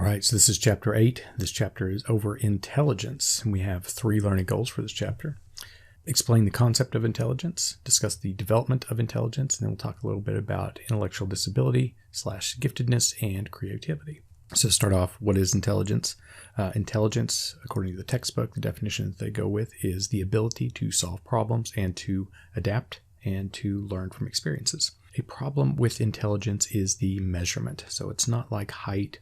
right, so this is chapter 8. This chapter is over intelligence, and we have 3 learning goals for this chapter. Explain the concept of intelligence, discuss the development of intelligence, and then we'll talk a little bit about intellectual disability / giftedness and creativity. So to start off, what is intelligence? Intelligence, according to the textbook, the definition that they go with is the ability to solve problems and to adapt and to learn from experiences. A problem with intelligence is the measurement. So it's not like height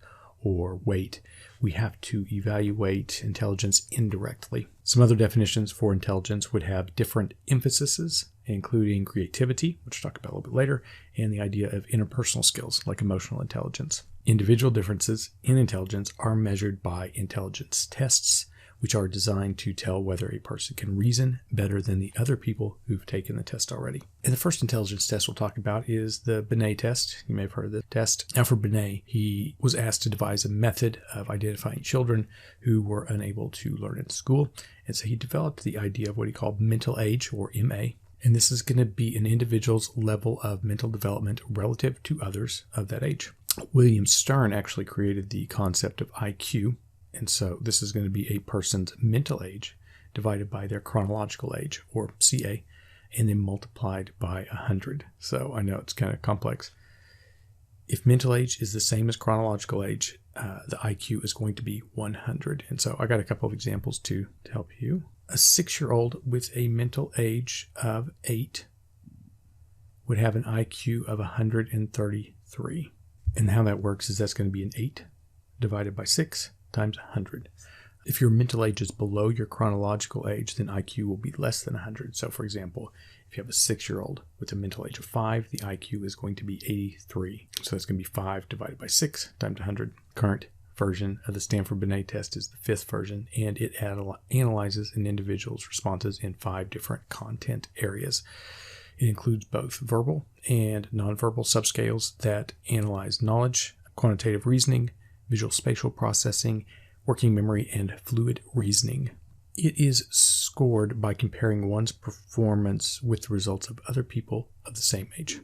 or weight. We have to evaluate intelligence indirectly. Some other definitions for intelligence would have different emphases, including creativity, which we'll talk about a little bit later, and the idea of interpersonal skills like emotional intelligence. Individual differences in intelligence are measured by intelligence tests, which are designed to tell whether a person can reason better than the other people who've taken the test already. And the first intelligence test we'll talk about is the Binet test. You may have heard of the test. Now for Binet, he was asked to devise a method of identifying children who were unable to learn in school. And so he developed the idea of what he called mental age, or MA. And this is going to be an individual's level of mental development relative to others of that age. William Stern actually created the concept of IQ. And so this is going to be a person's mental age divided by their chronological age, or CA, and then multiplied by 100. So I know it's kind of complex. If mental age is the same as chronological age, the IQ is going to be 100. And so I got a couple of examples to help you. A 6-year-old with a mental age of 8 would have an IQ of 133. And how that works is that's going to be an 8 divided by 6 times 100. If your mental age is below your chronological age, then IQ will be less than 100. So for example, if you have a 6-year-old with a mental age of 5, the IQ is going to be 83. So that's going to be 5 divided by 6 times 100. Current version of the Stanford Binet test is the 5th version, and it analyzes an individual's responses in 5 different content areas. It includes both verbal and nonverbal subscales that analyze knowledge, quantitative reasoning, visual spatial processing, working memory, and fluid reasoning. It is scored by comparing one's performance with the results of other people of the same age.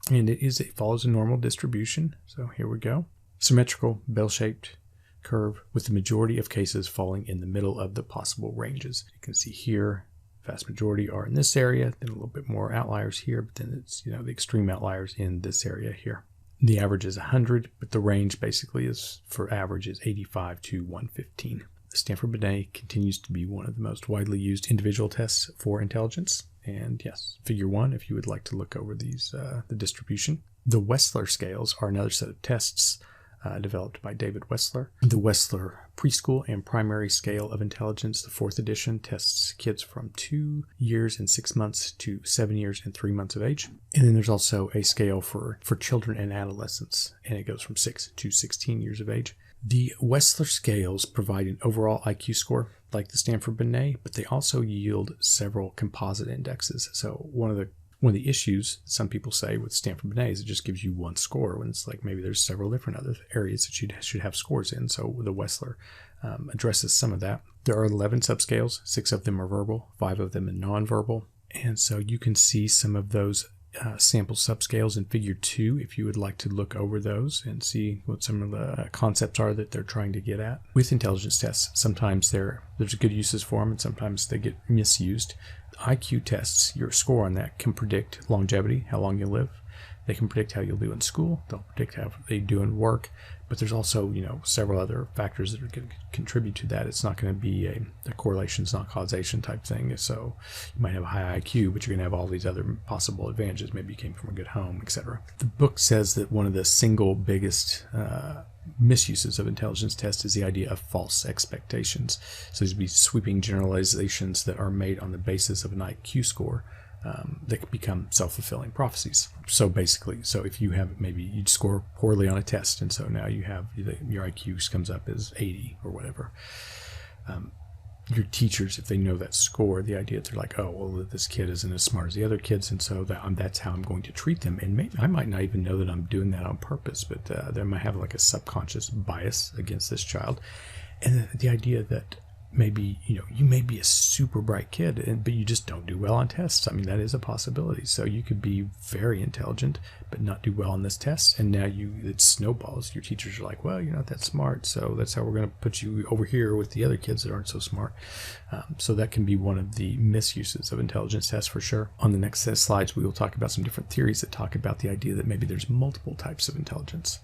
And it follows a normal distribution. So here we go. Symmetrical, bell-shaped curve with the majority of cases falling in the middle of the possible ranges. You can see here, vast majority are in this area, then a little bit more outliers here, but then it's, the extreme outliers in this area here. The average is 100, but the range basically is for average is 85 to 115. The Stanford Binet continues to be one of the most widely used individual tests for intelligence. And yes, figure 1 if you would like to look over these, the distribution. The Wesler Scales are another set of tests developed by David Wesler. The Wesler Preschool and Primary Scale of Intelligence, the 4th edition, tests kids from 2 years and 6 months to 7 years and 3 months of age. And then there's also a scale for children and adolescents, and it goes from 6 to 16 years of age. The Wesler Scales provide an overall IQ score like the Stanford Binet, but they also yield several composite indexes. So one of the issues some people say with Stanford Binet is it just gives you one score when it's like maybe there's several different other areas that you should have scores in. So the Wesler addresses some of that. There are 11 subscales. 6 of them are verbal, 5 of them are nonverbal. And so you can see some of those sample subscales in figure 2 if you would like to look over those and see what some of the concepts are that they're trying to get at. With intelligence tests, sometimes there's good uses for them and sometimes they get misused. IQ tests, your score on that can predict longevity, how long you live. They can predict how you'll do in school. They'll predict how they do in work. But there's also, several other factors that are going to contribute to that. It's not going to be a correlation, it's not causation type thing. So you might have a high IQ, but you're going to have all these other possible advantages. Maybe you came from a good home, etc. The book says that one of the single biggest misuses of intelligence tests is the idea of false expectations. So these would be sweeping generalizations that are made on the basis of an IQ score that can become self-fulfilling prophecies. So basically, if you have, maybe you score poorly on a test, and so now you have, your IQ comes up as 80 or whatever. Your teachers, if they know that score, the idea that they're like, oh, well, this kid isn't as smart as the other kids, and so that's how I'm going to treat them. And maybe I might not even know that I'm doing that on purpose, but they might have like a subconscious bias against this child. And the idea that maybe, you may be a super bright kid, but you just don't do well on tests. I mean, that is a possibility. So you could be very intelligent, but not do well on this test. And now it snowballs. Your teachers are like, well, you're not that smart. So that's how we're going to put you over here with the other kids that aren't so smart. So that can be one of the misuses of intelligence tests for sure. On the next set of slides, we will talk about some different theories that talk about the idea that maybe there's multiple types of intelligence.